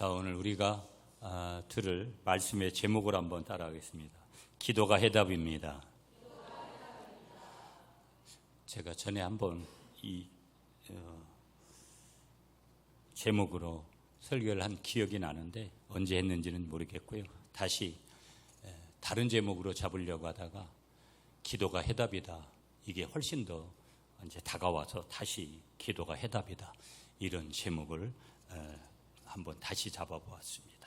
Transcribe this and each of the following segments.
자, 오늘 우리가 들을 말씀의 제목을 한번 따라하겠습니다. 기도가 해답입니다. 제가 전에 한번 이 제목으로 설교를 한 기억이 나는데 언제 했는지는 모르겠고요. 다시 다른 제목으로 잡으려고 하다가 기도가 해답이다. 이게 훨씬 더 이제 다가와서 다시 기도가 해답이다. 이런 제목을 한번 다시 잡아보았습니다.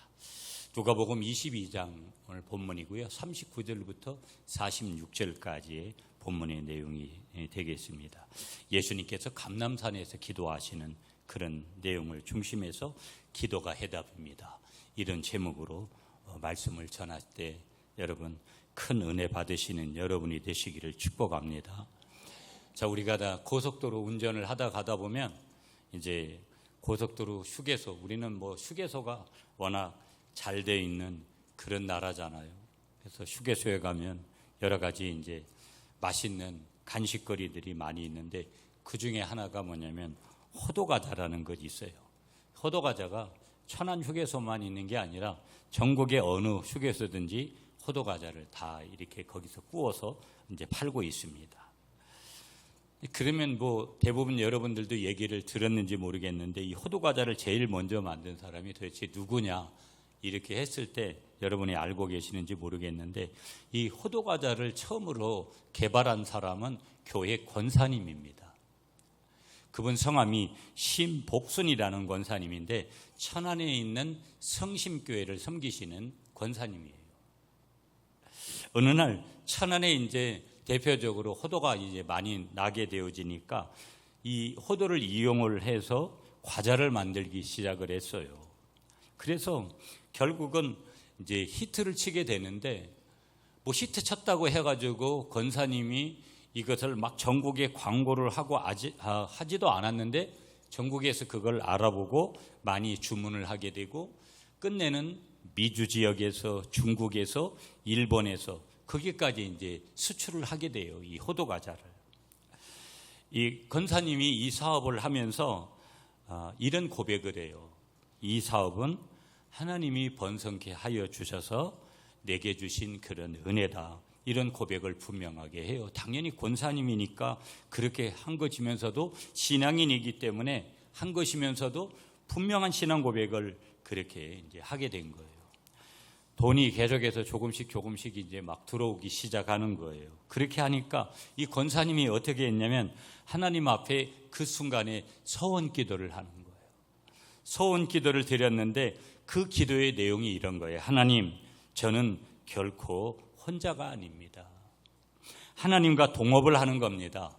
누가복음 22장 오늘 본문이고요. 39절부터 46절까지의 본문의 내용이 되겠습니다. 예수님께서 감람산에서 기도하시는 그런 내용을 중심해서 기도가 해답입니다. 이런 제목으로 말씀을 전할 때 여러분 큰 은혜 받으시는 여러분이 되시기를 축복합니다. 자, 우리가 다 고속도로 운전을 하다 가다 보면 이제 고속도로 휴게소, 우리는 뭐 휴게소가 워낙 잘 돼 있는 그런 나라잖아요. 그래서 휴게소에 가면 여러 가지 이제 맛있는 간식거리들이 많이 있는데 그 중에 하나가 뭐냐면 호두과자라는 것이 있어요. 호두과자가 천안 휴게소만 있는 게 아니라 전국의 어느 휴게소든지 호두과자를 다 이렇게 거기서 구워서 이제 팔고 있습니다. 그러면 뭐 대부분 여러분들도 얘기를 들었는지 모르겠는데 이 호두과자를 제일 먼저 만든 사람이 도대체 누구냐 이렇게 했을 때 여러분이 알고 계시는지 모르겠는데 이 호두과자를 처음으로 개발한 사람은 교회 권사님입니다. 그분 성함이 심복순이라는 권사님인데 천안에 있는 성심교회를 섬기시는 권사님이에요. 어느 날 천안에 이제 대표적으로 호두가 이제 많이 나게 되어지니까 이 호두를 이용을 해서 과자를 만들기 시작을 했어요. 그래서 결국은 이제 히트를 치게 되는데 뭐 히트 쳤다고 해가지고 권사님이 이것을 막 전국에 광고를 하고 하지도 않았는데 전국에서 그걸 알아보고 많이 주문을 하게 되고 끝내는 미주 지역에서 중국에서 일본에서 거기까지 이제 수출을 하게 돼요. 이 호두과자를. 이 권사님이 이 사업을 하면서 이런 고백을 해요. 이 사업은 하나님이 번성케 하여 주셔서 내게 주신 그런 은혜다. 이런 고백을 분명하게 해요. 당연히 권사님이니까 그렇게 한 것이면서도 신앙인이기 때문에 한 것이면서도 분명한 신앙 고백을 그렇게 이제 하게 된 거예요. 돈이 계속해서 조금씩 이제 막 들어오기 시작하는 거예요. 그렇게 하니까 이 권사님이 어떻게 했냐면 하나님 앞에 그 순간에 서원 기도를 하는 거예요. 서원 기도를 드렸는데 그 기도의 내용이 이런 거예요. 하나님, 저는 결코 혼자가 아닙니다. 하나님과 동업을 하는 겁니다.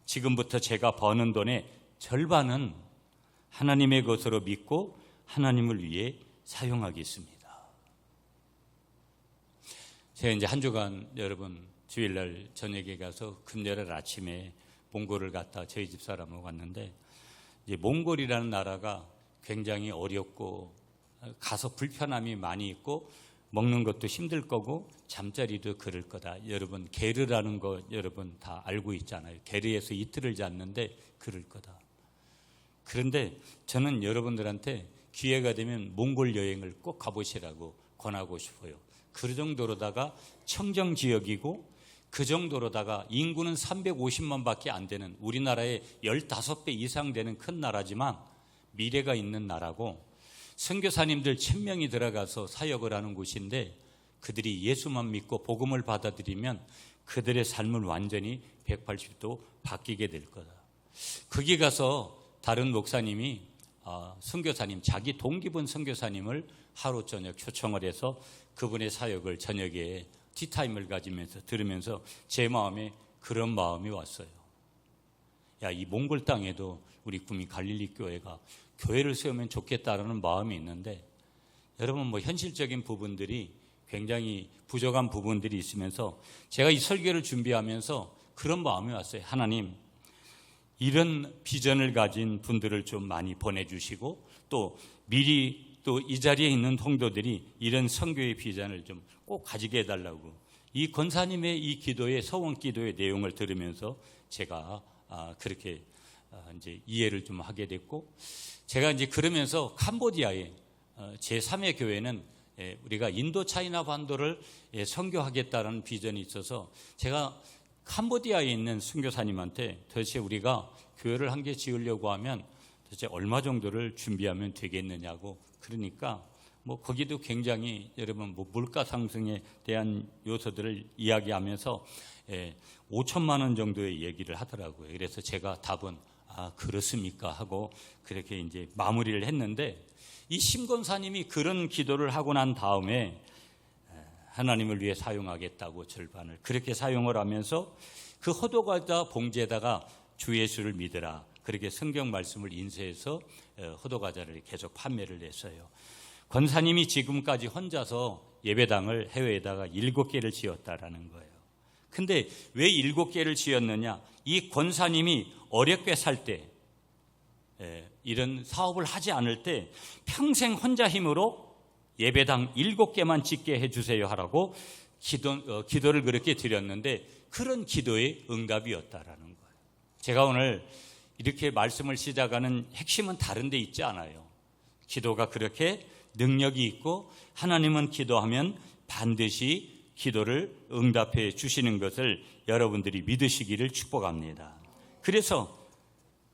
지금부터 제가 버는 돈의 절반은 하나님의 것으로 믿고 하나님을 위해 사용하겠습니다. 제가 이제 한 주간 여러분 주일날 저녁에 가서 금요일 아침에 몽골을 갔다 저희 집 사람하고 갔는데 이제 몽골이라는 나라가 굉장히 어렵고 가서 불편함이 많이 있고 먹는 것도 힘들 거고 잠자리도 그럴 거다. 여러분 게르라는 거 여러분 다 알고 있잖아요. 게르에서 이틀을 잤는데 그럴 거다. 그런데 저는 여러분들한테 기회가 되면 몽골 여행을 꼭 가보시라고 권하고 싶어요. 그 정도로다가 청정지역이고 그 정도로다가 인구는 350만 밖에 안 되는 우리나라의 15배 이상 되는 큰 나라지만 미래가 있는 나라고 선교사님들 1000명이 들어가서 사역을 하는 곳인데 그들이 예수만 믿고 복음을 받아들이면 그들의 삶은 완전히 180도 바뀌게 될 거다. 거기 가서 다른 목사님이 선교사님, 자기 동기분 선교사님을 하루 저녁 초청을 해서 그분의 사역을 저녁에 티타임을 가지면서 들으면서 제 마음에 그런 마음이 왔어요. 야, 이 몽골 땅에도 우리 구미 갈릴리 교회가 교회를 세우면 좋겠다라는 마음이 있는데 여러분 뭐 현실적인 부분들이 굉장히 부족한 부분들이 있으면서 제가 이 설교를 준비하면서 그런 마음이 왔어요. 하나님, 이런 비전을 가진 분들을 좀 많이 보내주시고 또 미리 또 이 자리에 있는 성도들이 이런 선교의 비전을 좀 꼭 가지게 해달라고 이 권사님의 이 기도의 서원 기도의 내용을 들으면서 제가 그렇게 이제 이해를 좀 하게 됐고 제가 이제 그러면서 캄보디아에 제3의 교회는 우리가 인도 차이나 반도를 선교하겠다는 비전이 있어서 제가 캄보디아에 있는 선교사님한테 도대체 우리가 교회를 한 개 지으려고 하면 도대체 얼마 정도를 준비하면 되겠느냐고, 그러니까 뭐 거기도 굉장히 여러분 뭐 물가 상승에 대한 요소들을 이야기하면서 5천만 원 정도의 얘기를 하더라고요. 그래서 제가 답은 그렇습니까 하고 그렇게 이제 마무리를 했는데, 이 심권사님이 그런 기도를 하고 난 다음에 하나님을 위해 사용하겠다고 절반을 그렇게 사용을 하면서 그 호도과자 봉지에다가 주 예수를 믿으라, 그렇게 성경 말씀을 인쇄해서 호도과자를 계속 판매를 했어요. 권사님이 지금까지 혼자서 예배당을 해외에다가 7개를 지었다라는 거예요. 근데 왜 7개를 지었느냐? 이 권사님이 어렵게 살 때, 이런 사업을 하지 않을 때 평생 혼자 힘으로 예배당 7개만 짓게 해주세요 하라고 기도를 그렇게 드렸는데, 그런 기도의 응답이었다라는 거예요. 제가 오늘 이렇게 말씀을 시작하는 핵심은 다른 데 있지 않아요. 기도가 그렇게 능력이 있고 하나님은 기도하면 반드시 기도를 응답해 주시는 것을 여러분들이 믿으시기를 축복합니다. 그래서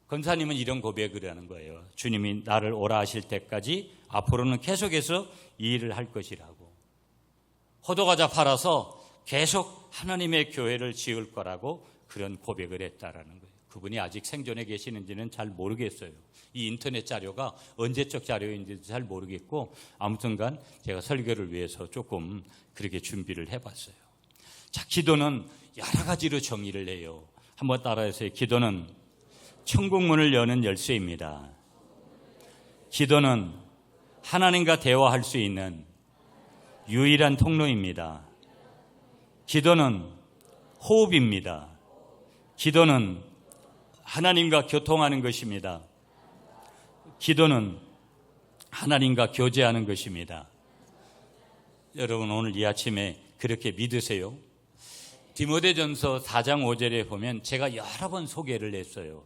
권사님은 이런 고백을 하는 거예요. 주님이 나를 오라 하실 때까지 앞으로는 계속해서 이 일을 할 것이라고. 호두과자 팔아서 계속 하나님의 교회를 지을 거라고 그런 고백을 했다라는 거예요. 그분이 아직 생존해 계시는지는 잘 모르겠어요. 이 인터넷 자료가 언제적 자료인지 잘 모르겠고, 아무튼간 제가 설교를 위해서 조금 그렇게 준비를 해봤어요. 자, 기도는 여러 가지로 정의를 해요. 한번 따라해서요. 기도는 천국문을 여는 열쇠입니다. 기도는 하나님과 대화할 수 있는 유일한 통로입니다. 기도는 호흡입니다. 기도는 하나님과 교통하는 것입니다. 기도는 하나님과 교제하는 것입니다. 여러분 오늘 이 아침에 그렇게 믿으세요? 디모데전서 4장 5절에 보면 제가 여러 번 소개를 했어요.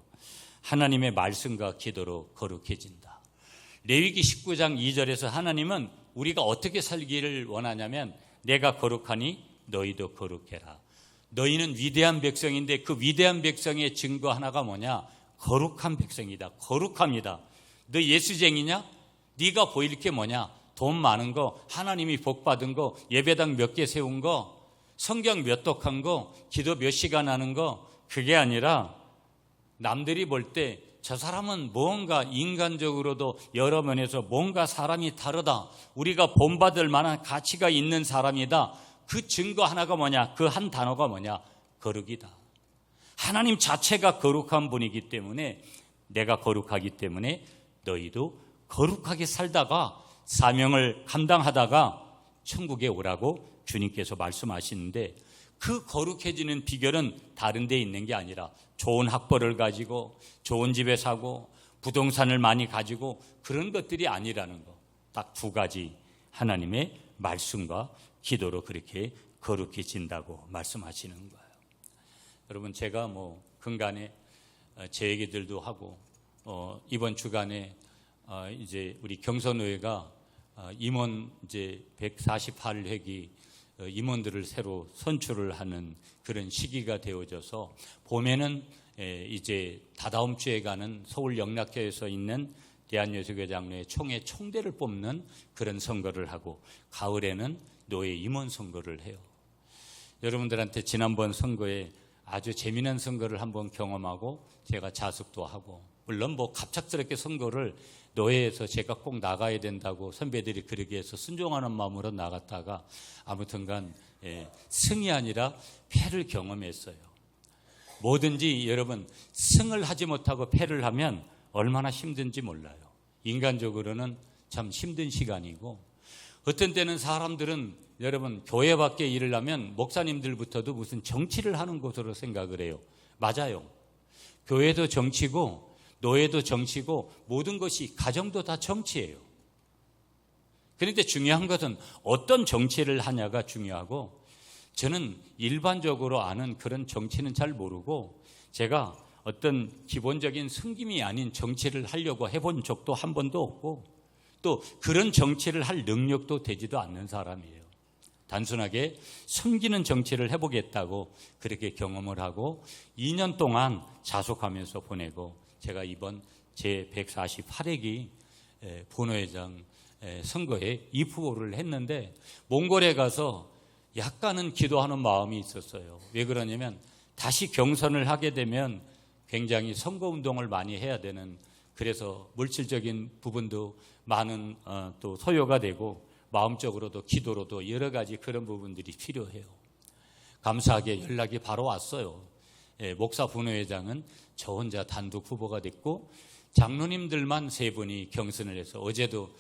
하나님의 말씀과 기도로 거룩해진다. 레위기 19장 2절에서 하나님은 우리가 어떻게 살기를 원하냐면 내가 거룩하니 너희도 거룩해라. 너희는 위대한 백성인데 그 위대한 백성의 증거 하나가 뭐냐? 거룩한 백성이다. 거룩합니다. 너 예수쟁이냐? 네가 보일 게 뭐냐? 돈 많은 거, 하나님이 복 받은 거, 예배당 몇 개 세운 거, 성경 몇 독한 거, 기도 몇 시간 하는 거, 그게 아니라 남들이 볼 때 저 사람은 뭔가 인간적으로도 여러 면에서 뭔가 사람이 다르다. 우리가 본받을 만한 가치가 있는 사람이다. 그 증거 하나가 뭐냐? 그 한 단어가 뭐냐? 거룩이다. 하나님 자체가 거룩한 분이기 때문에, 내가 거룩하기 때문에 너희도 거룩하게 살다가 사명을 감당하다가 천국에 오라고 주님께서 말씀하시는데, 그 거룩해지는 비결은 다른 데 있는 게 아니라 좋은 학벌을 가지고 좋은 집에 사고 부동산을 많이 가지고 그런 것들이 아니라는 거. 딱 두 가지, 하나님의 말씀과 기도로 그렇게 거룩해진다고 말씀하시는 거예요. 여러분 제가 뭐 근간에 제 얘기들도 하고 이번 주간에 이제 우리 경선의회가 임원 이제 148회기 임원들을 새로 선출을 하는 그런 시기가 되어져서, 봄에는 이제 다다음 주에 가는 서울 영락교에서 있는 대한예수교 장로회 총회 총대를 뽑는 그런 선거를 하고, 가을에는 노예 임원 선거를 해요. 여러분들한테 지난번 선거에 아주 재미난 선거를 한번 경험하고 제가 자숙도 하고, 물론 뭐 갑작스럽게 선거를 노예에서 제가 꼭 나가야 된다고 선배들이 그러게 해서 순종하는 마음으로 나갔다가 아무튼간 승이 아니라 패를 경험했어요. 뭐든지 여러분 승을 하지 못하고 패를 하면 얼마나 힘든지 몰라요. 인간적으로는 참 힘든 시간이고, 어떤 때는 사람들은 여러분 교회 밖에 일을 하면 목사님들부터도 무슨 정치를 하는 것으로 생각을 해요. 맞아요. 교회도 정치고 노예도 정치고 모든 것이, 가정도 다 정치예요. 그런데 중요한 것은 어떤 정치를 하냐가 중요하고, 저는 일반적으로 아는 그런 정치는 잘 모르고, 제가 어떤 기본적인 승김이 아닌 정치를 하려고 해본 적도 한 번도 없고, 또 그런 정치를 할 능력도 되지도 않는 사람이에요. 단순하게 섬기는 정치를 해보겠다고 그렇게 경험을 하고 2년 동안 자숙하면서 보내고, 제가 이번 제 148회기 본회의장 선거에 입후보를 했는데 몽골에 가서 약간은 기도하는 마음이 있었어요. 왜 그러냐면 다시 경선을 하게 되면 굉장히 선거운동을 많이 해야 되는, 그래서 물질적인 부분도 많은 또 소요가 되고 마음적으로도 기도로도 여러 가지 그런 부분들이 필요해요. 감사하게 연락이 바로 왔어요. 목사 분회장은 저 혼자 단독 후보가 됐고 장로님들만 3분이 경선을 해서, 어제도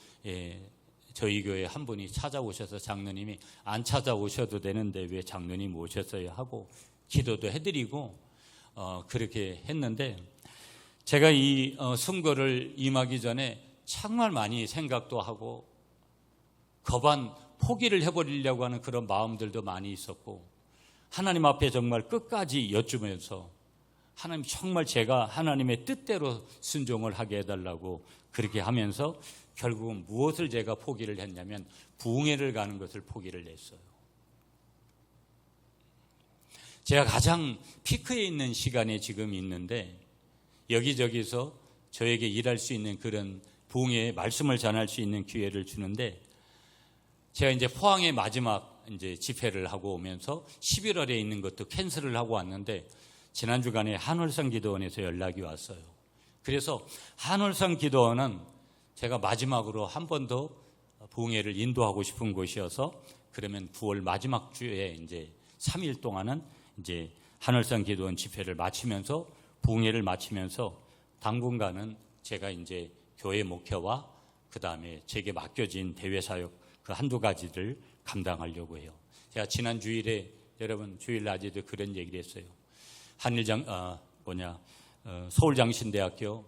저희 교회 한 분이 찾아오셔서 장로님이 안 찾아오셔도 되는데 왜 장로님 오셨어요 하고 기도도 해드리고 그렇게 했는데, 제가 이 선거를 임하기 전에 정말 많이 생각도 하고 거반 포기를 해버리려고 하는 그런 마음들도 많이 있었고, 하나님 앞에 정말 끝까지 여쭈면서 하나님 정말 제가 하나님의 뜻대로 순종을 하게 해달라고 그렇게 하면서 결국은 무엇을 제가 포기를 했냐면 부흥회를 가는 것을 포기를 했어요. 제가 가장 피크에 있는 시간에 지금 있는데 여기저기서 저에게 일할 수 있는 그런 부흥회의 말씀을 전할 수 있는 기회를 주는데, 제가 이제 포항의 마지막 이제 집회를 하고 오면서 11월에 있는 것도 캔슬을 하고 왔는데 지난 주간에 한월성 기도원에서 연락이 왔어요. 그래서 한월성 기도원은 제가 마지막으로 한 번 더 부흥회를 인도하고 싶은 곳이어서, 그러면 9월 마지막 주에 이제 3일 동안은 이제 한월성 기도원 집회를 마치면서 부흥회를 마치면서 당분간은 제가 이제 교회 목회와 그 다음에 제게 맡겨진 대외 사역 그 한두 가지를 감당하려고 해요. 제가 지난 주일에 여러분 주일 낮에도 그런 얘기를 했어요. 서울장신대학교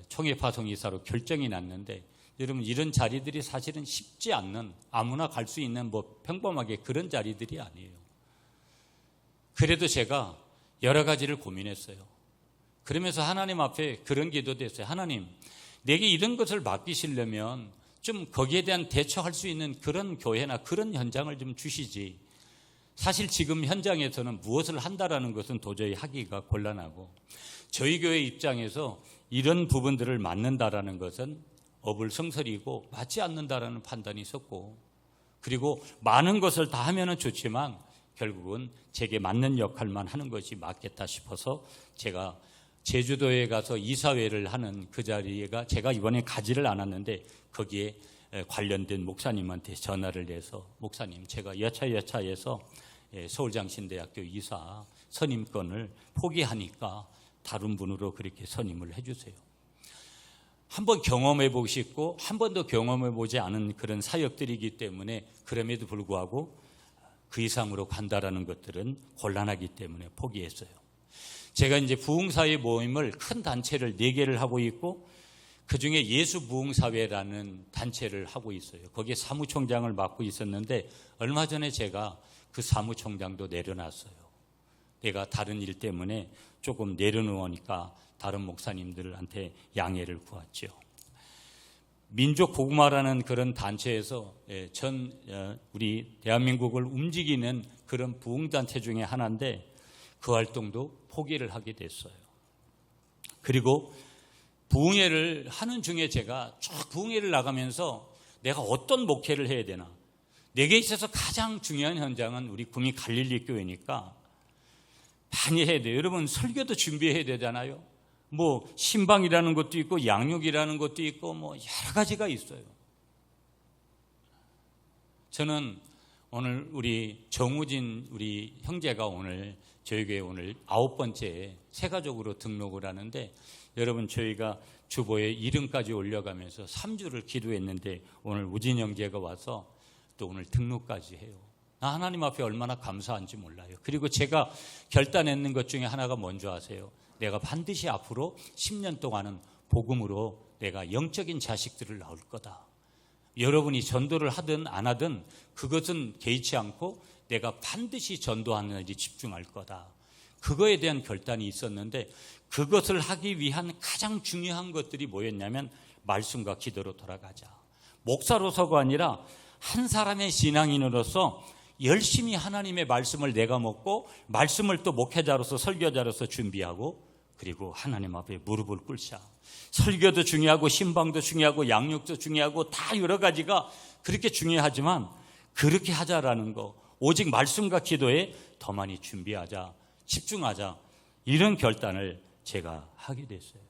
총회파송이사로 결정이 났는데, 여러분 이런 자리들이 사실은 쉽지 않는, 아무나 갈 수 있는 뭐 평범하게 그런 자리들이 아니에요. 그래도 제가 여러 가지를 고민했어요. 그러면서 하나님 앞에 그런 기도도 했어요. 하나님, 내게 이런 것을 맡기시려면 좀 거기에 대한 대처할 수 있는 그런 교회나 그런 현장을 좀 주시지. 사실 지금 현장에서는 무엇을 한다라는 것은 도저히 하기가 곤란하고, 저희 교회 입장에서 이런 부분들을 맡는다라는 것은 어불성설이고 맞지 않는다라는 판단이 있었고, 그리고 많은 것을 다 하면은 좋지만 결국은 제게 맞는 역할만 하는 것이 맞겠다 싶어서 제가 제주도에 가서 이사회를 하는 그 자리가 제가 이번에 가지를 않았는데, 거기에 관련된 목사님한테 전화를 해서 목사님, 제가 여차여차해서 서울장신대학교 이사 선임권을 포기하니까 다른 분으로 그렇게 선임을 해주세요. 한번 경험해보고 싶고 한 번도 경험해보지 않은 그런 사역들이기 때문에, 그럼에도 불구하고 그 이상으로 간다라는 것들은 곤란하기 때문에 포기했어요. 제가 이제 부흥사회 모임을 큰 단체를 4개를 하고 있고, 그중에 예수부흥사회라는 단체를 하고 있어요. 거기에 사무총장을 맡고 있었는데 얼마 전에 제가 그 사무총장도 내려놨어요. 내가 다른 일 때문에 조금 내려놓으니까 다른 목사님들한테 양해를 구했죠. 민족복음화라는 그런 단체에서 우리 대한민국을 움직이는 그런 부흥단체 중에 하나인데 그 활동도 포기를 하게 됐어요. 그리고 부흥회를 하는 중에 제가 쭉 부흥회를 나가면서 내가 어떤 목회를 해야 되나, 내게 있어서 가장 중요한 현장은 우리 구미 갈릴리 교회니까 많이 해야 돼요. 여러분 설교도 준비해야 되잖아요. 뭐 신방이라는 것도 있고 양육이라는 것도 있고 뭐 여러 가지가 있어요. 저는 오늘 우리 정우진 우리 형제가 오늘 저희 교회 오늘 9번째 새가족으로 등록을 하는데, 여러분 저희가 주보에 이름까지 올려가면서 3주를 기도했는데 오늘 우진 형제가 와서 또 오늘 등록까지 해요. 나 하나님 앞에 얼마나 감사한지 몰라요. 그리고 제가 결단했는 것 중에 하나가 뭔지 아세요? 내가 반드시 앞으로 10년 동안은 복음으로 내가 영적인 자식들을 낳을 거다. 여러분이 전도를 하든 안 하든 그것은 개의치 않고 내가 반드시 전도하는 일에 집중할 거다. 그거에 대한 결단이 있었는데, 그것을 하기 위한 가장 중요한 것들이 뭐였냐면 말씀과 기도로 돌아가자. 목사로서가 아니라 한 사람의 신앙인으로서 열심히 하나님의 말씀을 내가 먹고 말씀을 또 목회자로서 설교자로서 준비하고 그리고 하나님 앞에 무릎을 꿇자. 설교도 중요하고 신방도 중요하고 양육도 중요하고 다 여러 가지가 그렇게 중요하지만 그렇게 하자라는 거, 오직 말씀과 기도에 더 많이 준비하자, 집중하자, 이런 결단을 제가 하게 됐어요.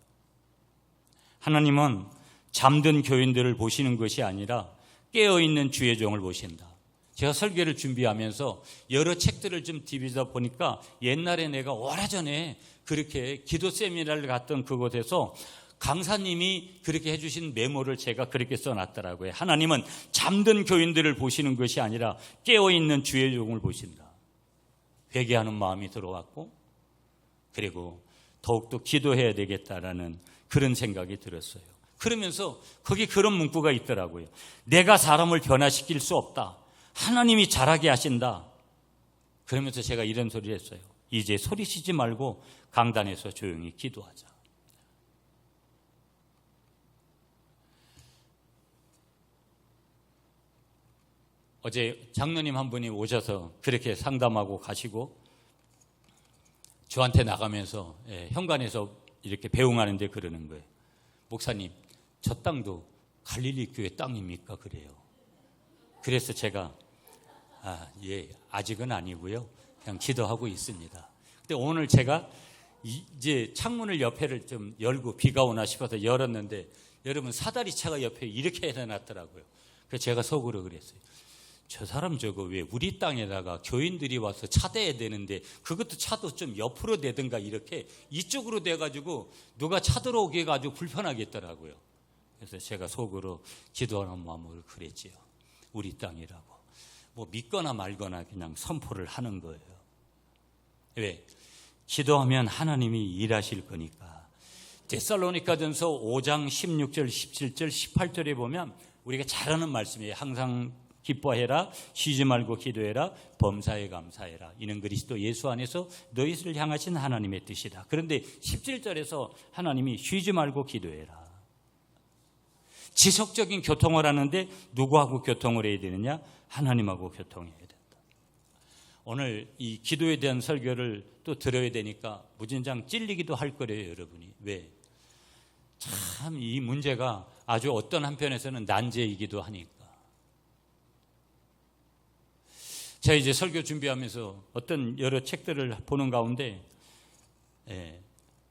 하나님은 잠든 교인들을 보시는 것이 아니라 깨어있는 주의 종을 보신다. 제가 설교를 준비하면서 여러 책들을 좀 뒤비다 보니까 옛날에 내가 오래전에 그렇게 기도 세미나를 갔던 그곳에서 강사님이 그렇게 해주신 메모를 제가 그렇게 써놨더라고요. 하나님은 잠든 교인들을 보시는 것이 아니라 깨어있는 주의 종을 보신다. 회개하는 마음이 들어왔고 그리고 더욱더 기도해야 되겠다라는 그런 생각이 들었어요. 그러면서 거기 그런 문구가 있더라고요. 내가 사람을 변화시킬 수 없다. 하나님이 잘하게 하신다. 그러면서 제가 이런 소리를 했어요. 이제 소리치지 말고 강단에서 조용히 기도하자. 어제 장로님 한 분이 오셔서 그렇게 상담하고 가시고 저한테 나가면서 현관에서 이렇게 배웅하는데 그러는 거예요. 목사님, 저 땅도 갈릴리 교회 땅입니까? 그래요. 그래서 제가 아직은 아니고요. 그냥 기도하고 있습니다. 근데 오늘 제가 이제 창문을 옆에를 좀 열고 비가 오나 싶어서 열었는데 여러분 사다리차가 옆에 이렇게 해놨더라고요. 그래서 제가 속으로 그랬어요. 저 사람 저거 왜 우리 땅에다가 교인들이 와서 차대야 되는데 그것도 차도 좀 옆으로 되든가 이렇게 이쪽으로 돼가지고 누가 차들어오게 해가지고 불편하겠더라고요. 그래서 제가 속으로 기도하는 마음으로 그랬지요. 우리 땅이라고. 뭐 믿거나 말거나 그냥 선포를 하는 거예요. 왜? 기도하면 하나님이 일하실 거니까. 데살로니가전서 5장 16절, 17절, 18절에 보면 우리가 잘 아는 말씀이에요. 항상 기뻐해라, 쉬지 말고 기도해라, 범사에 감사해라. 이는 그리스도 예수 안에서 너희를 향하신 하나님의 뜻이다. 그런데 17절에서 하나님이 쉬지 말고 기도해라. 지속적인 교통을 하는데 누구하고 교통을 해야 되느냐? 하나님하고 교통해야 된다. 오늘 이 기도에 대한 설교를 또 들어야 되니까 무진장 찔리기도 할 거래요, 여러분이. 왜? 참 이 문제가 아주 어떤 한편에서는 난제이기도 하니까. 제가 이제 설교 준비하면서 어떤 여러 책들을 보는 가운데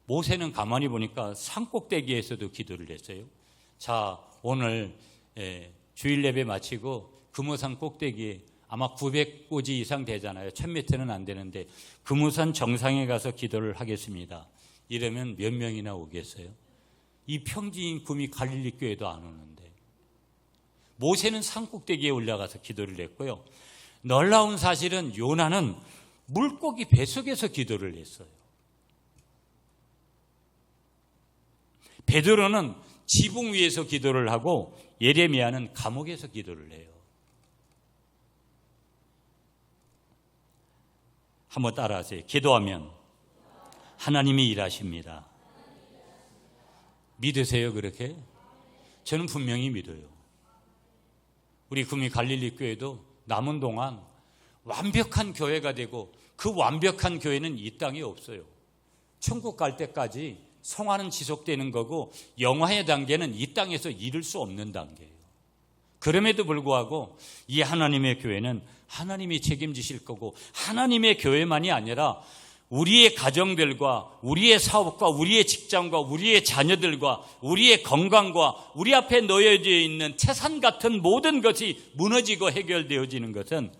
모세는 가만히 보니까 산꼭대기에서도 기도를 했어요. 자, 오늘 주일 예배 마치고 금오산 꼭대기에 아마 900고지 이상 되잖아요. 1000m는 안 되는데 금오산 정상에 가서 기도를 하겠습니다. 이러면 몇 명이나 오겠어요? 이 평지인 구미 갈릴리 교회도 안 오는데. 모세는 산꼭대기에 올라가서 기도를 했고요. 놀라운 사실은 요나는 물고기 뱃속에서 기도를 했어요. 베드로는 지붕 위에서 기도를 하고 예레미야는 감옥에서 기도를 해요. 한번 따라하세요. 기도하면 하나님이 일하십니다. 믿으세요, 그렇게? 저는 분명히 믿어요. 우리 구미 갈릴리 교회도 남은 동안 완벽한 교회가 되고 그 완벽한 교회는 이 땅에 없어요. 천국 갈 때까지 성화는 지속되는 거고 영화의 단계는 이 땅에서 이룰 수 없는 단계예요. 그럼에도 불구하고 이 하나님의 교회는 하나님이 책임지실 거고 하나님의 교회만이 아니라 우리의 가정들과 우리의 사업과 우리의 직장과 우리의 자녀들과 우리의 건강과 우리 앞에 놓여져 있는 태산 같은 모든 것이 무너지고 해결되어지는 것은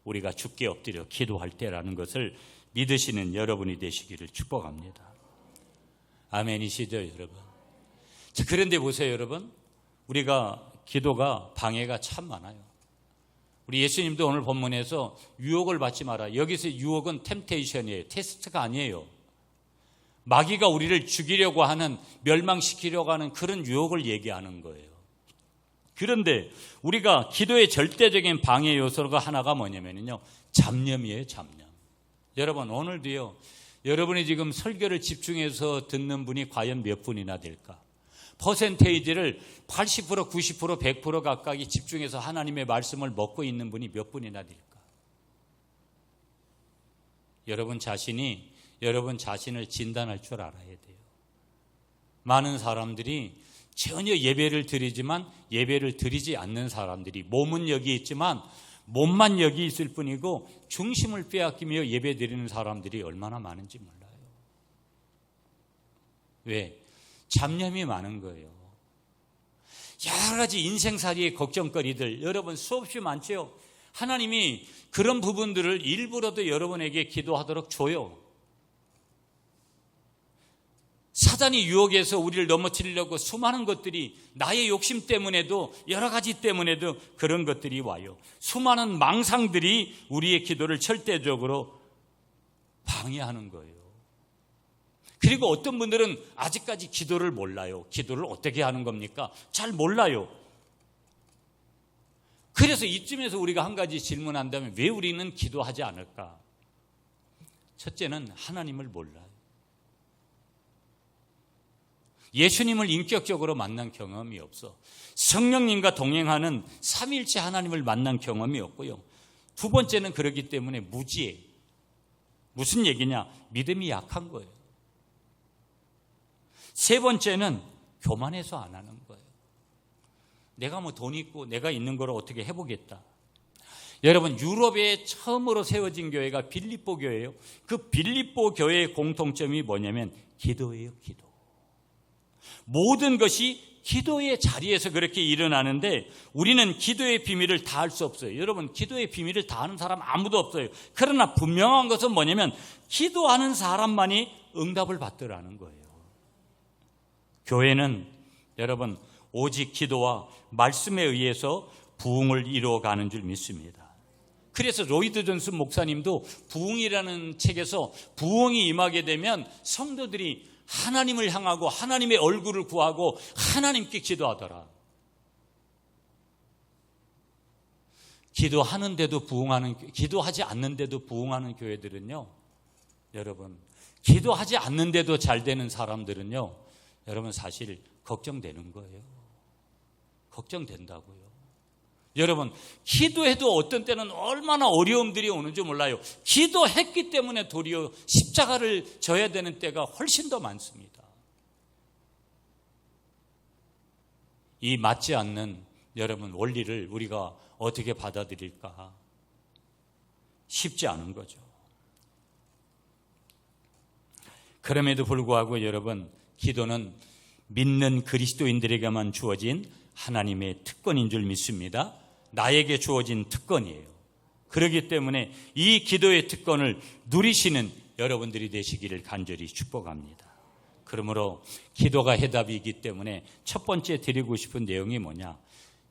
우리가 죽게 엎드려 기도할 때라는 것을 믿으시는 여러분이 되시기를 축복합니다. 아멘이시죠, 여러분? 자, 그런데 보세요, 여러분. 우리가 기도가 방해가 참 많아요. 우리 예수님도 오늘 본문에서 유혹을 받지 마라. 여기서 유혹은 템테이션이에요. 테스트가 아니에요. 마귀가 우리를 죽이려고 하는, 멸망시키려고 하는 그런 유혹을 얘기하는 거예요. 그런데 우리가 기도의 절대적인 방해 요소가 하나가 뭐냐면요, 잡념이에요, 잡념. 여러분, 오늘도요, 여러분이 지금 설교를 집중해서 듣는 분이 과연 몇 분이나 될까? 퍼센테이지를 80%, 90%, 100% 가까이 집중해서 하나님의 말씀을 먹고 있는 분이 몇 분이나 될까? 여러분 자신을 진단할 줄 알아야 돼요. 많은 사람들이 전혀 예배를 드리지만 예배를 드리지 않는 사람들이, 몸은 여기 있지만 몸만 여기 있을 뿐이고 중심을 빼앗기며 예배 드리는 사람들이 얼마나 많은지 몰라요. 왜? 잡념이 많은 거예요. 여러 가지 인생살이의 걱정거리들 여러분 수없이 많죠. 하나님이 그런 부분들을 일부러도 여러분에게 기도하도록 줘요. 사단이 유혹해서 우리를 넘어뜨리려고 수많은 것들이, 나의 욕심 때문에도 여러 가지 때문에도 그런 것들이 와요. 수많은 망상들이 우리의 기도를 절대적으로 방해하는 거예요. 그리고 어떤 분들은 아직까지 기도를 몰라요. 기도를 어떻게 하는 겁니까? 잘 몰라요. 그래서 이쯤에서 우리가 한 가지 질문한다면 왜 우리는 기도하지 않을까? 첫째는 하나님을 몰라요. 예수님을 인격적으로 만난 경험이 없어. 성령님과 동행하는 삼위일체 하나님을 만난 경험이 없고요. 두 번째는 그렇기 때문에 무지해. 무슨 얘기냐? 믿음이 약한 거예요. 세 번째는 교만해서 안 하는 거예요. 내가 뭐 돈 있고 내가 있는 거로 어떻게 해보겠다. 여러분, 유럽에 처음으로 세워진 교회가 빌립보 교회예요. 그 빌립보 교회의 공통점이 뭐냐면 기도예요. 기도. 모든 것이 기도의 자리에서 그렇게 일어나는데 우리는 기도의 비밀을 다 알 수 없어요. 여러분, 기도의 비밀을 다 아는 사람 아무도 없어요. 그러나 분명한 것은 뭐냐면 기도하는 사람만이 응답을 받더라는 거예요. 교회는 여러분 오직 기도와 말씀에 의해서 부흥을 이루어가는 줄 믿습니다. 그래서 로이드 존슨 목사님도 부흥이라는 책에서 부흥이 임하게 되면 성도들이 하나님을 향하고 하나님의 얼굴을 구하고 하나님께 기도하더라. 기도하는데도 기도하지 않는데도 부흥하는 교회들은요, 여러분, 기도하지 않는데도 잘 되는 사람들은요, 여러분 사실 걱정되는 거예요. 걱정된다고요. 여러분, 기도해도 어떤 때는 얼마나 어려움들이 오는지 몰라요. 기도했기 때문에 도리어 십자가를 져야 되는 때가 훨씬 더 많습니다. 이 맞지 않는 여러분 원리를 우리가 어떻게 받아들일까? 쉽지 않은 거죠. 그럼에도 불구하고 여러분, 기도는 믿는 그리스도인들에게만 주어진 하나님의 특권인 줄 믿습니다. 나에게 주어진 특권이에요. 그렇기 때문에 이 기도의 특권을 누리시는 여러분들이 되시기를 간절히 축복합니다. 그러므로 기도가 해답이기 때문에 첫 번째 드리고 싶은 내용이 뭐냐?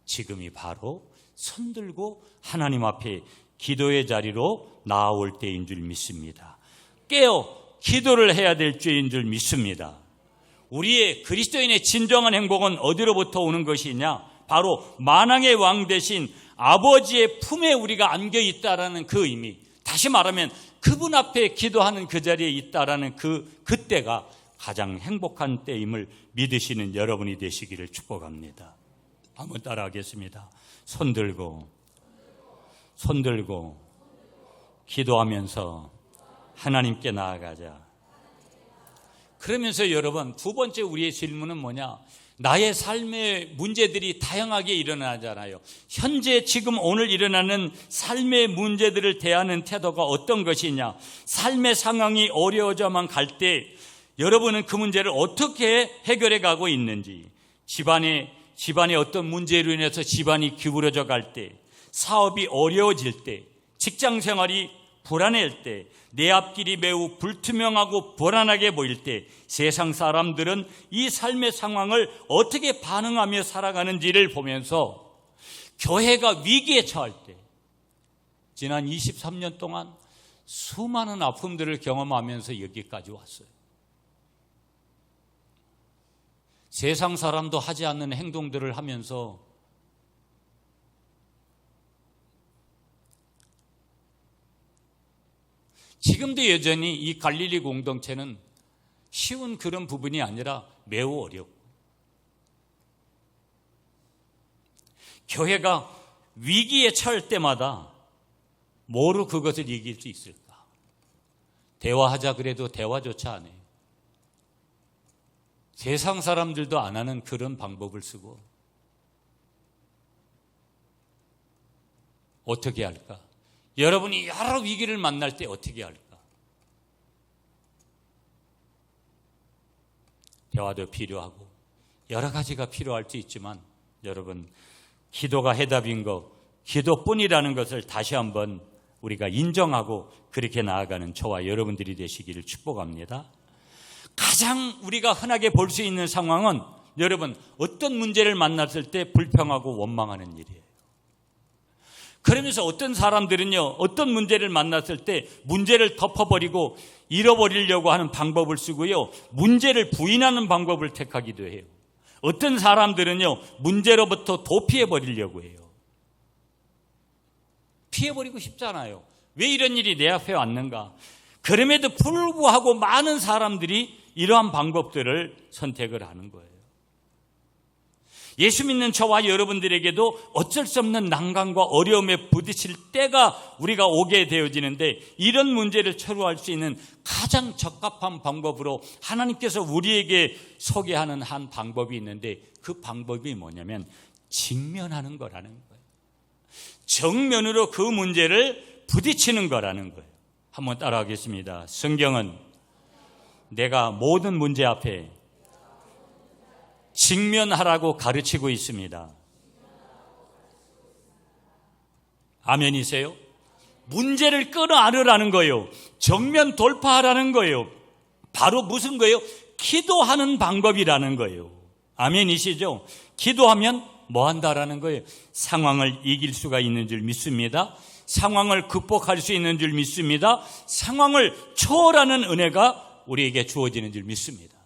지금이 바로 손들고 하나님 앞에 기도의 자리로 나아올 때인 줄 믿습니다. 깨어 기도를 해야 될 때인 줄 믿습니다. 우리의 그리스도인의 진정한 행복은 어디로부터 오는 것이냐? 바로 만왕의 왕 대신 아버지의 품에 우리가 안겨 있다라는 그 의미. 다시 말하면 그분 앞에 기도하는 그 자리에 있다라는 그때가 가장 행복한 때임을 믿으시는 여러분이 되시기를 축복합니다. 한번 따라하겠습니다. 손들고 기도하면서 하나님께 나아가자. 그러면서 여러분, 두 번째 우리의 질문은 뭐냐? 나의 삶의 문제들이 다양하게 일어나잖아요. 현재 지금 오늘 일어나는 삶의 문제들을 대하는 태도가 어떤 것이냐? 삶의 상황이 어려워져만 갈 때 여러분은 그 문제를 어떻게 해결해 가고 있는지, 집안의 어떤 문제로 인해서 집안이 기울어져 갈 때, 사업이 어려워질 때, 직장 생활이 불안할 때, 내 앞길이 매우 불투명하고 불안하게 보일 때 세상 사람들은 이 삶의 상황을 어떻게 반응하며 살아가는지를 보면서 교회가 위기에 처할 때, 지난 23년 동안 수많은 아픔들을 경험하면서 여기까지 왔어요. 세상 사람도 하지 않는 행동들을 하면서 지금도 여전히 이 갈릴리 공동체는 쉬운 그런 부분이 아니라 매우 어렵고 교회가 위기에 처할 때마다 뭐로 그것을 이길 수 있을까? 대화하자 그래도 대화조차 안 해요. 세상 사람들도 안 하는 그런 방법을 쓰고 어떻게 할까? 여러분이 여러 위기를 만날 때 어떻게 할까? 대화도 필요하고 여러 가지가 필요할 수 있지만 여러분, 기도가 해답인 것, 기도뿐이라는 것을 다시 한번 우리가 인정하고 그렇게 나아가는 저와 여러분들이 되시기를 축복합니다. 가장 우리가 흔하게 볼 수 있는 상황은 여러분, 어떤 문제를 만났을 때 불평하고 원망하는 일이에요. 그러면서 어떤 사람들은요, 어떤 문제를 만났을 때 문제를 덮어버리고 잃어버리려고 하는 방법을 쓰고요, 문제를 부인하는 방법을 택하기도 해요. 어떤 사람들은요, 문제로부터 도피해버리려고 해요. 피해버리고 싶잖아요. 왜 이런 일이 내 앞에 왔는가? 그럼에도 불구하고 많은 사람들이 이러한 방법들을 선택을 하는 거예요. 예수 믿는 저와 여러분들에게도 어쩔 수 없는 난관과 어려움에 부딪힐 때가 우리가 오게 되어지는데, 이런 문제를 처리할 수 있는 가장 적합한 방법으로 하나님께서 우리에게 소개하는 한 방법이 있는데, 그 방법이 뭐냐면 직면하는 거라는 거예요. 정면으로 그 문제를 부딪히는 거라는 거예요. 한번 따라하겠습니다. 성경은 내가 모든 문제 앞에 직면하라고 가르치고 있습니다. 아멘이세요? 문제를 끌어안으라는 거예요. 정면 돌파하라는 거예요. 바로 무슨 거예요? 기도하는 방법이라는 거예요. 아멘이시죠? 기도하면 뭐 한다라는 거예요? 상황을 이길 수가 있는 줄 믿습니다. 상황을 극복할 수 있는 줄 믿습니다. 상황을 초월하는 은혜가 우리에게 주어지는 줄 믿습니다.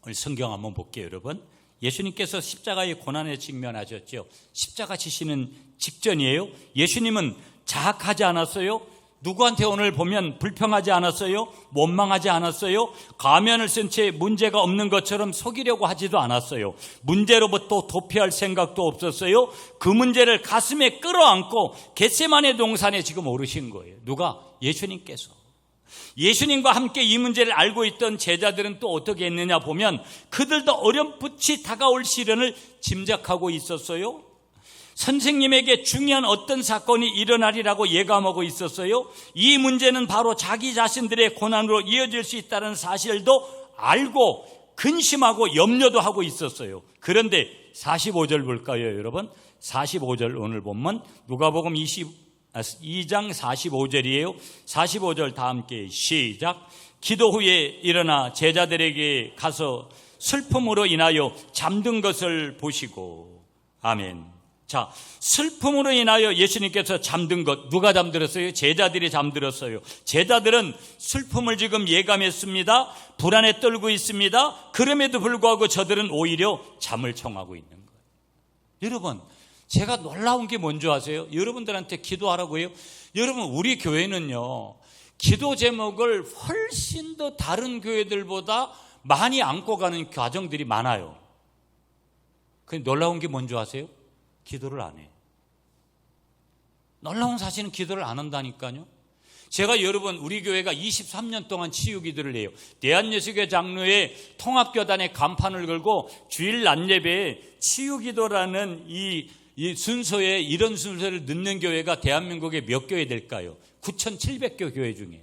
오늘 성경 한번 볼게요, 여러분. 예수님께서 십자가의 고난에 직면하셨죠. 십자가 지시는 직전이에요. 예수님은 자학하지 않았어요. 누구한테 오늘 보면 불평하지 않았어요. 원망하지 않았어요. 가면을 쓴 채 문제가 없는 것처럼 속이려고 하지도 않았어요. 문제로부터 도피할 생각도 없었어요. 그 문제를 가슴에 끌어안고 겟세마네 동산에 지금 오르신 거예요. 누가? 예수님께서. 예수님과 함께 이 문제를 알고 있던 제자들은 또 어떻게 했느냐 보면 그들도 어렴풋이 다가올 시련을 짐작하고 있었어요. 선생님에게 중요한 어떤 사건이 일어나리라고 예감하고 있었어요. 이 문제는 바로 자기 자신들의 고난으로 이어질 수 있다는 사실도 알고 근심하고 염려도 하고 있었어요. 그런데 45절 볼까요, 여러분? 45절 오늘 보면 누가복음 2장 45절이에요. 45절 다 함께 시작. 기도 후에 일어나 제자들에게 가서 슬픔으로 인하여 잠든 것을 보시고. 아멘. 자, 슬픔으로 인하여 예수님께서 잠든 것, 누가 잠들었어요? 제자들이 잠들었어요. 제자들은 슬픔을 지금 예감했습니다. 불안에 떨고 있습니다. 그럼에도 불구하고 저들은 오히려 잠을 청하고 있는 거예요. 여러분, 제가 놀라운 게 뭔지 아세요? 여러분들한테 기도하라고 해요. 여러분, 우리 교회는요, 기도 제목을 훨씬 더 다른 교회들보다 많이 안고 가는 과정들이 많아요. 근데 놀라운 게 뭔지 아세요? 기도를 안 해요. 놀라운 사실은 기도를 안 한다니까요. 제가 여러분, 우리 교회가 23년 동안 치유 기도를 해요. 대한예수교 장로회 통합교단의 간판을 걸고 주일 낮 예배에 치유 기도라는 이 순서에 이런 순서를 넣는 교회가 대한민국에 몇 교회 될까요? 9,700교 교회 중에.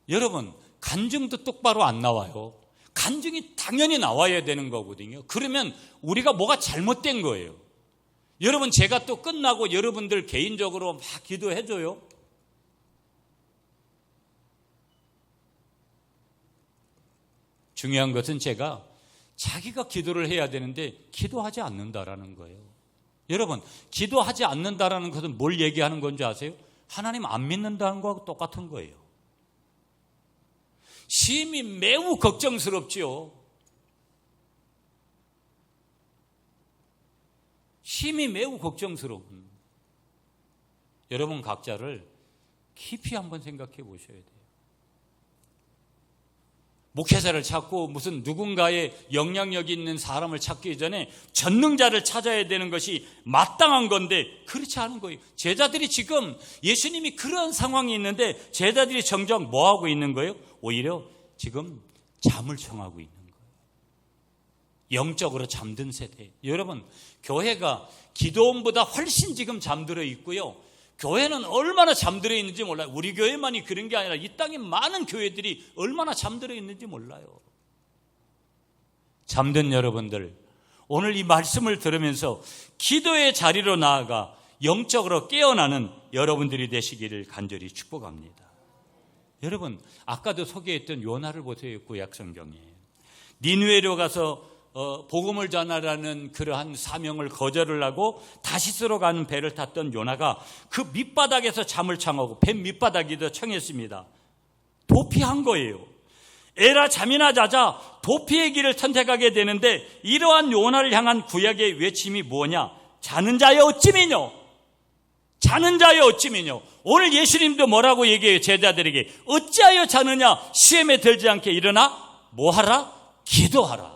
여러분, 간증도 똑바로 안 나와요. 간증이 당연히 나와야 되는 거거든요. 그러면 우리가 뭐가 잘못된 거예요. 여러분, 제가 또 끝나고 여러분들 개인적으로 막 기도해줘요. 중요한 것은 제가 자기가 기도를 해야 되는데 기도하지 않는다라는 거예요. 여러분, 기도하지 않는다라는 것은 뭘 얘기하는 건지 아세요? 하나님 안 믿는다는 거하고 똑같은 거예요. 심히 매우 걱정스럽지요. 심히 매우 걱정스러운. 여러분 각자를 깊이 한번 생각해 보셔야 돼요. 목회자를 찾고 무슨 누군가의 영향력 있는 사람을 찾기 전에 전능자를 찾아야 되는 것이 마땅한 건데 그렇지 않은 거예요. 제자들이 지금 예수님이 그런 상황이 있는데 제자들이 정작 뭐하고 있는 거예요? 오히려 지금 잠을 청하고 있는 거예요. 영적으로 잠든 세대. 여러분, 교회가 기도원보다 훨씬 지금 잠들어 있고요. 교회는 얼마나 잠들어 있는지 몰라요. 우리 교회만이 그런 게 아니라 이 땅에 많은 교회들이 얼마나 잠들어 있는지 몰라요. 잠든 여러분들, 오늘 이 말씀을 들으면서 기도의 자리로 나아가 영적으로 깨어나는 여러분들이 되시기를 간절히 축복합니다. 여러분, 아까도 소개했던 요나를 보세요. 구약 성경에 니느웨로 가서 복음을 전하라는 그러한 사명을 거절을 하고 다시스로 가는 배를 탔던 요나가 그 밑바닥에서 잠을 청하고 배 밑바닥에도 청했습니다. 도피한 거예요. 에라 잠이나 자자, 도피의 길을 선택하게 되는데 이러한 요나를 향한 구약의 외침이 뭐냐? 자는 자여 어찌미뇨? 자는 자여 어찌미뇨? 오늘 예수님도 뭐라고 얘기해요? 제자들에게 어찌하여 자느냐? 시험에 들지 않게 일어나 뭐하라? 기도하라.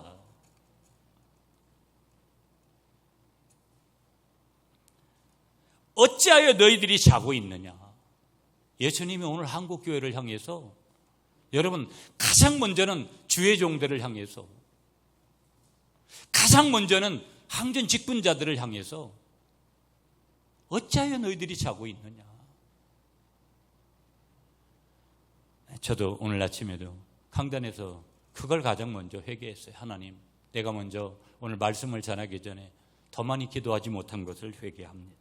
어찌하여 너희들이 자고 있느냐? 예수님이 오늘 한국교회를 향해서 여러분 가장 먼저는 주의 종들을 향해서 가장 먼저는 항전 직분자들을 향해서 어찌하여 너희들이 자고 있느냐? 저도 오늘 아침에도 강단에서 그걸 가장 먼저 회개했어요. 하나님, 내가 먼저 오늘 말씀을 전하기 전에 더 많이 기도하지 못한 것을 회개합니다.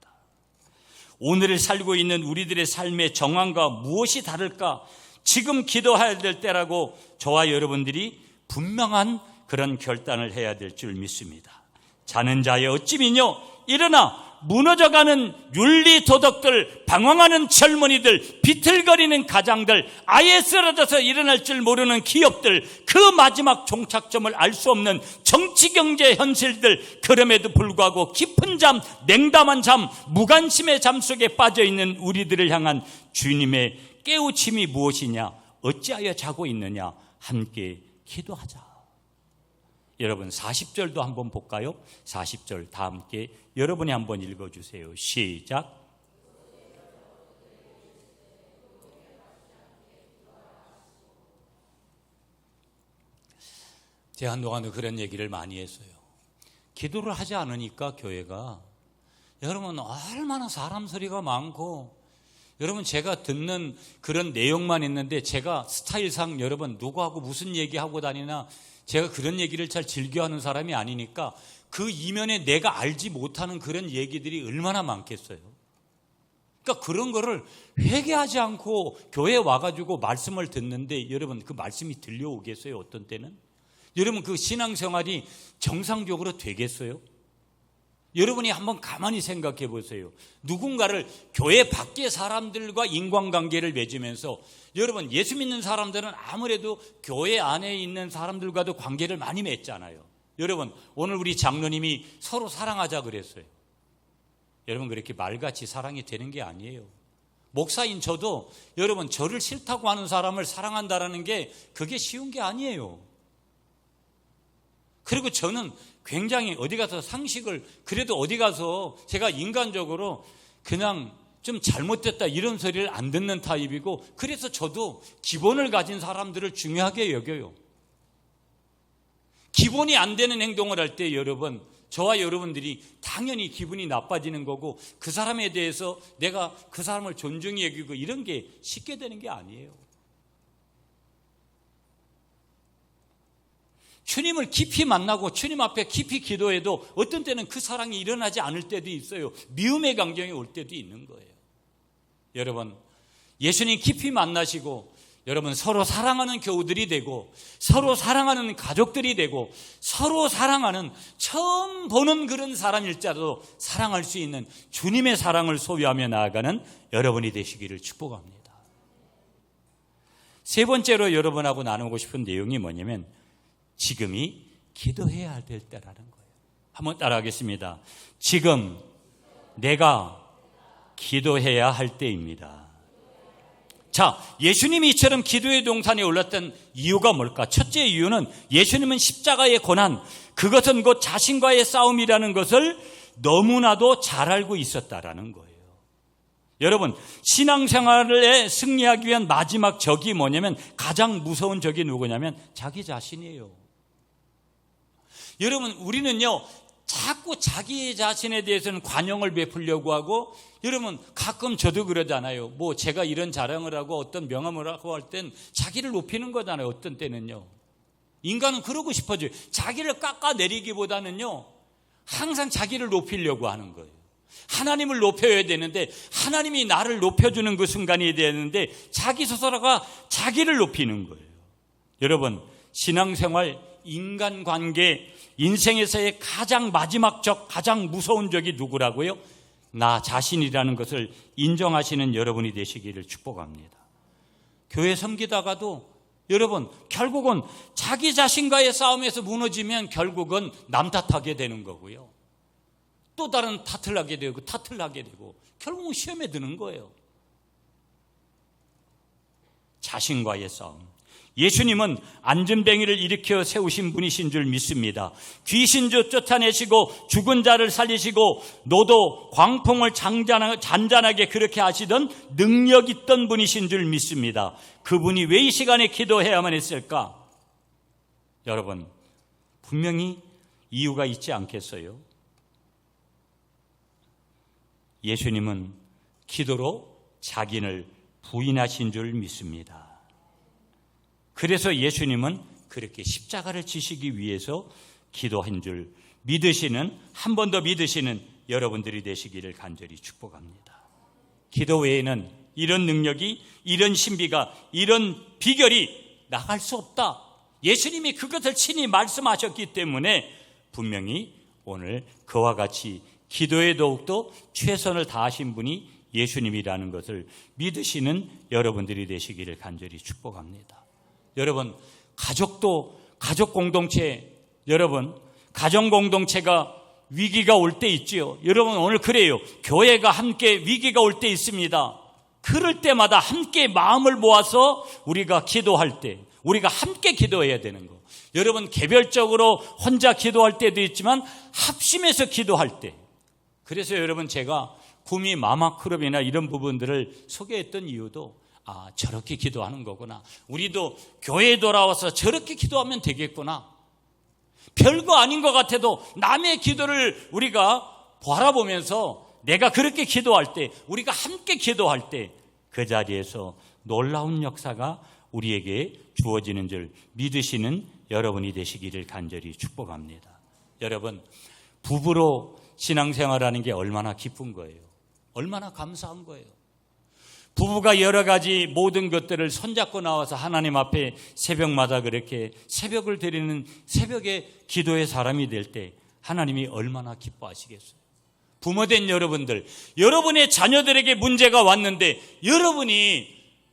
오늘을 살고 있는 우리들의 삶의 정황과 무엇이 다를까? 지금 기도해야 될 때라고 저와 여러분들이 분명한 그런 결단을 해야 될 줄 믿습니다. 자는 자여 어찌미뇨? 일어나 무너져가는 윤리 도덕들, 방황하는 젊은이들, 비틀거리는 가장들, 아예 쓰러져서 일어날 줄 모르는 기업들, 그 마지막 종착점을 알 수 없는 정치 경제 현실들, 그럼에도 불구하고 깊은 잠, 냉담한 잠, 무관심의 잠 속에 빠져있는 우리들을 향한 주님의 깨우침이 무엇이냐? 어찌하여 자고 있느냐? 함께 기도하자. 여러분 40절도 한번 볼까요? 40절 다 함께 여러분이 한번 읽어주세요. 시작. 제가 한동안도 그런 얘기를 많이 했어요. 기도를 하지 않으니까 교회가 여러분 얼마나 사람 소리가 많고 여러분 제가 듣는 그런 내용만 있는데 제가 스타일상 여러분 누구하고 무슨 얘기하고 다니나 제가 그런 얘기를 잘 즐겨하는 사람이 아니니까 그 이면에 내가 알지 못하는 그런 얘기들이 얼마나 많겠어요. 그러니까 그런 거를 회개하지 않고 교회에 와가지고 말씀을 듣는데 여러분 그 말씀이 들려오겠어요? 어떤 때는? 여러분 그 신앙생활이 정상적으로 되겠어요? 여러분이 한번 가만히 생각해 보세요. 누군가를 교회 밖의 사람들과 인간관계를 맺으면서 여러분 예수 믿는 사람들은 아무래도 교회 안에 있는 사람들과도 관계를 많이 맺잖아요. 여러분 오늘 우리 장로님이 서로 사랑하자 그랬어요. 여러분 그렇게 말같이 사랑이 되는 게 아니에요. 목사인 저도 여러분 저를 싫다고 하는 사람을 사랑한다라는 게 그게 쉬운 게 아니에요. 그리고 저는 굉장히 어디 가서 상식을 그래도 어디 가서 제가 인간적으로 그냥 좀 잘못됐다 이런 소리를 안 듣는 타입이고 그래서 저도 기본을 가진 사람들을 중요하게 여겨요. 기본이 안 되는 행동을 할 때 여러분 저와 여러분들이 당연히 기분이 나빠지는 거고 그 사람에 대해서 내가 그 사람을 존중히 여기고 이런 게 쉽게 되는 게 아니에요. 주님을 깊이 만나고 주님 앞에 깊이 기도해도 어떤 때는 그 사랑이 일어나지 않을 때도 있어요. 미움의 감정이 올 때도 있는 거예요. 여러분 예수님 깊이 만나시고 여러분 서로 사랑하는 교우들이 되고 서로 사랑하는 가족들이 되고 서로 사랑하는 처음 보는 그런 사람일지라도 사랑할 수 있는 주님의 사랑을 소유하며 나아가는 여러분이 되시기를 축복합니다. 세 번째로 여러분하고 나누고 싶은 내용이 뭐냐면 지금이 기도해야 될 때라는 거예요. 한번 따라하겠습니다. 지금 내가 기도해야 할 때입니다. 자, 예수님이 이처럼 기도의 동산에 올랐던 이유가 뭘까? 첫째 이유는 예수님은 십자가의 고난, 그것은 곧 자신과의 싸움이라는 것을 너무나도 잘 알고 있었다라는 거예요. 여러분, 신앙생활에 승리하기 위한 마지막 적이 뭐냐면, 가장 무서운 적이 누구냐면 자기 자신이에요. 여러분, 우리는요 자꾸 자기 자신에 대해서는 관용을 베풀려고 하고, 여러분 가끔 저도 그러잖아요. 뭐 제가 이런 자랑을 하고 어떤 명함을 하고 할 땐 자기를 높이는 거잖아요. 어떤 때는요. 인간은 그러고 싶어져요. 자기를 깎아내리기보다는요 항상 자기를 높이려고 하는 거예요. 하나님을 높여야 되는데, 하나님이 나를 높여주는 그 순간이 되는데 자기 스스로가 자기를 높이는 거예요. 여러분, 신앙생활, 인간관계, 인생에서의 가장 마지막 적, 가장 무서운 적이 누구라고요? 나 자신이라는 것을 인정하시는 여러분이 되시기를 축복합니다. 교회 섬기다가도 여러분, 결국은 자기 자신과의 싸움에서 무너지면 결국은 남 탓하게 되는 거고요. 또 다른 탓을 하게 되고 결국은 시험에 드는 거예요. 자신과의 싸움. 예수님은 안전뱅이를 일으켜 세우신 분이신 줄 믿습니다. 귀신도 쫓아내시고 죽은 자를 살리시고 노도 광풍을 잔잔하게 그렇게 하시던 능력 있던 분이신 줄 믿습니다. 그분이 왜 이 시간에 기도해야만 했을까? 여러분, 분명히 이유가 있지 않겠어요? 예수님은 기도로 자기를 부인하신 줄 믿습니다. 그래서 예수님은 그렇게 십자가를 지시기 위해서 기도한 줄 믿으시는, 한 번 더 믿으시는 여러분들이 되시기를 간절히 축복합니다. 기도 외에는 이런 능력이, 이런 신비가, 이런 비결이 나갈 수 없다. 예수님이 그것을 친히 말씀하셨기 때문에 분명히 오늘 그와 같이 기도에 더욱더 최선을 다하신 분이 예수님이라는 것을 믿으시는 여러분들이 되시기를 간절히 축복합니다. 여러분, 가족도, 가족 공동체, 여러분, 가정 공동체가 위기가 올 때 있지요. 여러분, 오늘 그래요. 교회가 함께 위기가 올 때 있습니다. 그럴 때마다 함께 마음을 모아서 우리가 기도할 때, 우리가 함께 기도해야 되는 거. 여러분, 개별적으로 혼자 기도할 때도 있지만 합심해서 기도할 때. 그래서 여러분, 제가 구미 마마클럽이나 이런 부분들을 소개했던 이유도 저렇게 기도하는 거구나. 우리도 교회에 돌아와서 저렇게 기도하면 되겠구나. 별거 아닌 것 같아도 남의 기도를 우리가 바라보면서 내가 그렇게 기도할 때, 우리가 함께 기도할 때 그 자리에서 놀라운 역사가 우리에게 주어지는 줄 믿으시는 여러분이 되시기를 간절히 축복합니다. 여러분, 부부로 신앙생활하는 게 얼마나 기쁜 거예요. 얼마나 감사한 거예요. 부부가 여러 가지 모든 것들을 손잡고 나와서 하나님 앞에 새벽마다 그렇게 새벽을 드리는 새벽에 기도의 사람이 될 때 하나님이 얼마나 기뻐하시겠어요. 부모된 여러분들, 여러분의 자녀들에게 문제가 왔는데 여러분이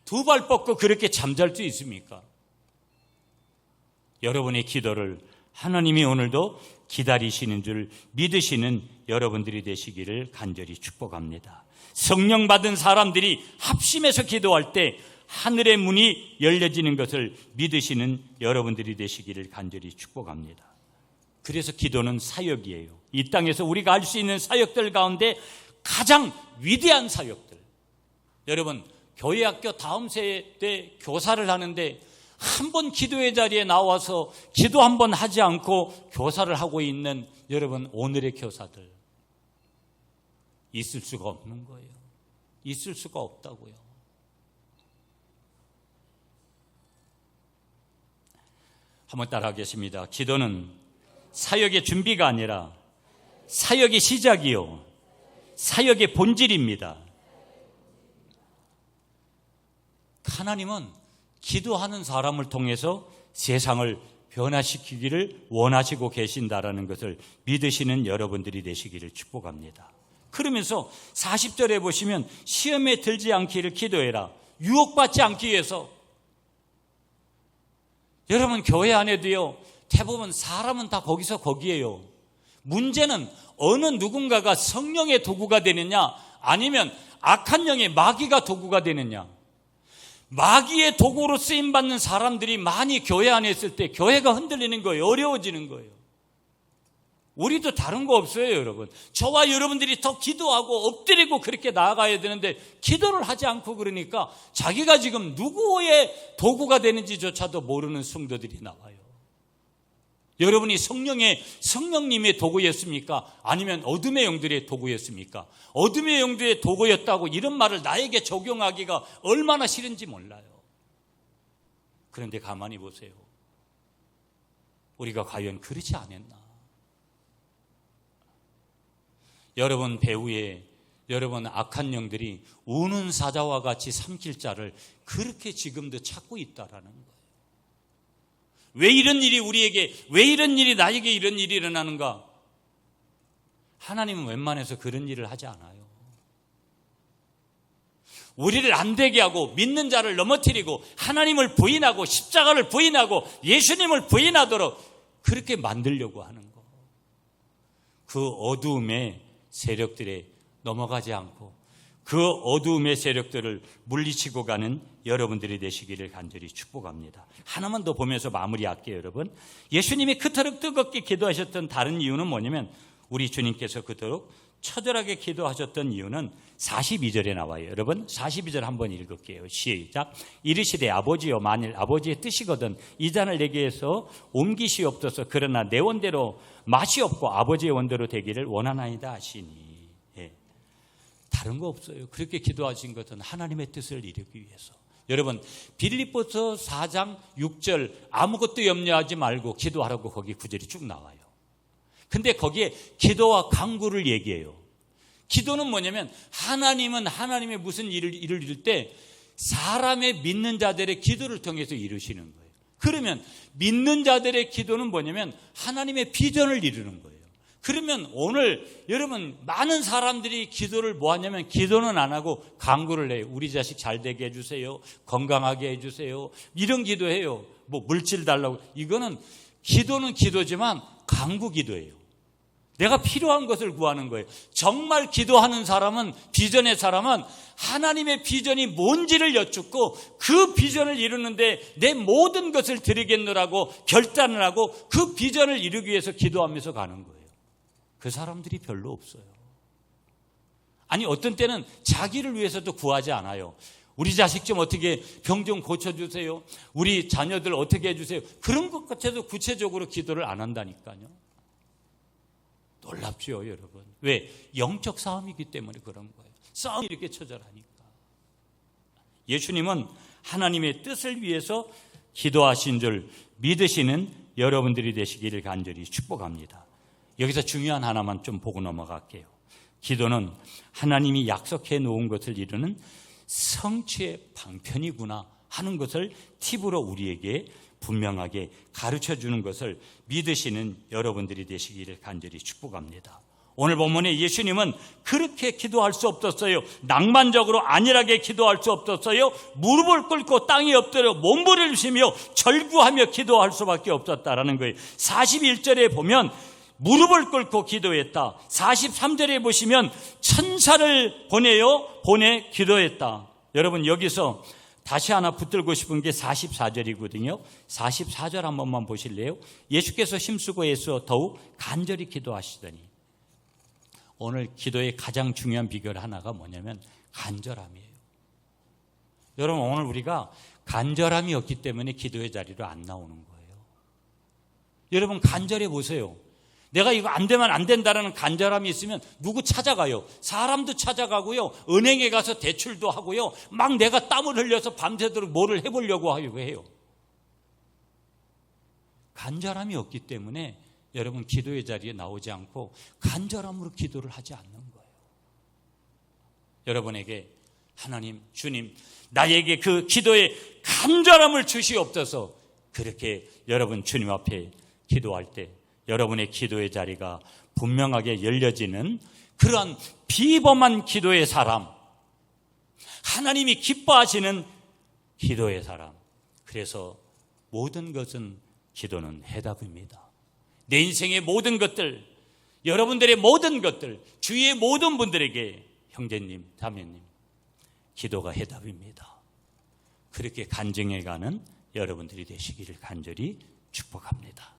두 발 뻗고 그렇게 잠잘 수 있습니까? 여러분의 기도를 하나님이 오늘도 기다리시는 줄 믿으시는 여러분들이 되시기를 간절히 축복합니다. 성령 받은 사람들이 합심해서 기도할 때 하늘의 문이 열려지는 것을 믿으시는 여러분들이 되시기를 간절히 축복합니다. 그래서 기도는 사역이에요. 이 땅에서 우리가 할 수 있는 사역들 가운데 가장 위대한 사역들. 여러분, 교회학교 다음 세대 교사를 하는데 한 번 기도의 자리에 나와서 기도 한 번 하지 않고 교사를 하고 있는 여러분, 오늘의 교사들 있을 수가 없는 거예요. 있을 수가 없다고요. 한번 따라하겠습니다. 기도는 사역의 준비가 아니라 사역의 시작이요, 사역의 본질입니다. 하나님은 기도하는 사람을 통해서 세상을 변화시키기를 원하시고 계신다라는 것을 믿으시는 여러분들이 되시기를 축복합니다. 그러면서 40절에 보시면 시험에 들지 않기를 기도해라. 유혹받지 않기 위해서. 여러분, 교회 안에도요, 대부분 사람은 다 거기서 거기에요. 문제는 어느 누군가가 성령의 도구가 되느냐, 아니면 악한 영의 마귀가 도구가 되느냐. 마귀의 도구로 쓰임받는 사람들이 많이 교회 안에 있을 때 교회가 흔들리는 거예요. 어려워지는 거예요. 우리도 다른 거 없어요, 여러분. 저와 여러분들이 더 기도하고 엎드리고 그렇게 나아가야 되는데 기도를 하지 않고 그러니까 자기가 지금 누구의 도구가 되는지조차도 모르는 성도들이 나와요. 여러분이 성령님의 도구였습니까? 아니면 어둠의 영들의 도구였습니까? 어둠의 영들의 도구였다고 이런 말을 나에게 적용하기가 얼마나 싫은지 몰라요. 그런데 가만히 보세요. 우리가 과연 그렇지 않았나? 여러분 배후에 여러분 악한 영들이 우는 사자와 같이 삼킬 자를 그렇게 지금도 찾고 있다라는 거예요. 왜 이런 일이 나에게 이런 일이 일어나는가? 하나님은 웬만해서 그런 일을 하지 않아요. 우리를 안 되게 하고 믿는 자를 넘어뜨리고 하나님을 부인하고 십자가를 부인하고 예수님을 부인하도록 그렇게 만들려고 하는 거. 그 어두움의 세력들에 넘어가지 않고 그 어두움의 세력들을 물리치고 가는 여러분들이 되시기를 간절히 축복합니다. 하나만 더 보면서 마무리할게요, 여러분. 예수님이 그토록 뜨겁게 기도하셨던 다른 이유는 뭐냐면 우리 주님께서 그토록 처절하게 기도하셨던 이유는 42절에 나와요. 여러분 42절 한번 읽을게요. 시작. 이르시되 아버지여 만일 아버지의 뜻이거든 이 잔을 내게서 옮기시옵소서. 그러나 내 원대로 맛이 없고 아버지의 원대로 되기를 원하나이다 하시니. 다른 거 없어요. 그렇게 기도하신 것은 하나님의 뜻을 이루기 위해서. 여러분 빌립보서 4장 6절 아무것도 염려하지 말고 기도하라고 거기 구절이 쭉 나와요. 근데 거기에 기도와 간구를 얘기해요. 기도는 뭐냐면 하나님은 하나님의 무슨 일을 이룰 때 사람의 믿는 자들의 기도를 통해서 이루시는 거예요. 그러면 믿는 자들의 기도는 뭐냐면 하나님의 비전을 이루는 거예요. 그러면 오늘 여러분 많은 사람들이 기도를 뭐 하냐면 기도는 안 하고 간구를 해요. 우리 자식 잘 되게 해주세요. 건강하게 해주세요. 이런 기도해요. 뭐 물질 달라고. 이거는 기도는 기도지만 간구 기도예요. 내가 필요한 것을 구하는 거예요. 정말 기도하는 사람은 비전의 사람은 하나님의 비전이 뭔지를 여쭙고 그 비전을 이루는데 내 모든 것을 드리겠노라고 결단을 하고 그 비전을 이루기 위해서 기도하면서 가는 거예요. 그 사람들이 별로 없어요. 아니 어떤 때는 자기를 위해서도 구하지 않아요. 우리 자식 좀 어떻게 병 좀 고쳐주세요. 우리 자녀들 어떻게 해주세요. 그런 것 같아도 구체적으로 기도를 안 한다니까요. 놀랍죠 여러분. 왜? 영적 싸움이기 때문에 그런 거예요. 싸움이 이렇게 처절하니까. 예수님은 하나님의 뜻을 위해서 기도하신 줄 믿으시는 여러분들이 되시기를 간절히 축복합니다. 여기서 중요한 하나만 좀 보고 넘어갈게요. 기도는 하나님이 약속해 놓은 것을 이루는 성취의 방편이구나 하는 것을 팁으로 우리에게 분명하게 가르쳐 주는 것을 믿으시는 여러분들이 되시기를 간절히 축복합니다. 오늘 본문에 예수님은 그렇게 기도할 수 없었어요. 낭만적으로 안일하게 기도할 수 없었어요. 무릎을 꿇고 땅에 엎드려 몸부림치며 절구하며 기도할 수밖에 없었다라는 거예요. 41절에 보면 무릎을 꿇고 기도했다. 43절에 보시면 천사를 보내 기도했다. 여러분 여기서 다시 하나 붙들고 싶은 게 44절이거든요. 44절 한 번만 보실래요? 예수께서 힘쓰고 애써 더욱 간절히 기도하시더니. 오늘 기도의 가장 중요한 비결 하나가 뭐냐면 간절함이에요. 여러분 오늘 우리가 간절함이 없기 때문에 기도의 자리로 안 나오는 거예요. 여러분 간절해 보세요. 내가 이거 안 되면 안 된다라는 간절함이 있으면 누구 찾아가요? 사람도 찾아가고요. 은행에 가서 대출도 하고요. 막 내가 땀을 흘려서 밤새도록 뭐를 해보려고 하려고 해요. 간절함이 없기 때문에 여러분 기도의 자리에 나오지 않고 간절함으로 기도를 하지 않는 거예요. 여러분에게 하나님, 주님, 나에게 그 기도의 간절함을 주시옵소서. 그렇게 여러분 주님 앞에 기도할 때 여러분의 기도의 자리가 분명하게 열려지는 그런 비범한 기도의 사람, 하나님이 기뻐하시는 기도의 사람. 그래서 모든 것은 기도는 해답입니다. 내 인생의 모든 것들, 여러분들의 모든 것들, 주위의 모든 분들에게 형제님, 자매님, 기도가 해답입니다. 그렇게 간증해가는 여러분들이 되시기를 간절히 축복합니다.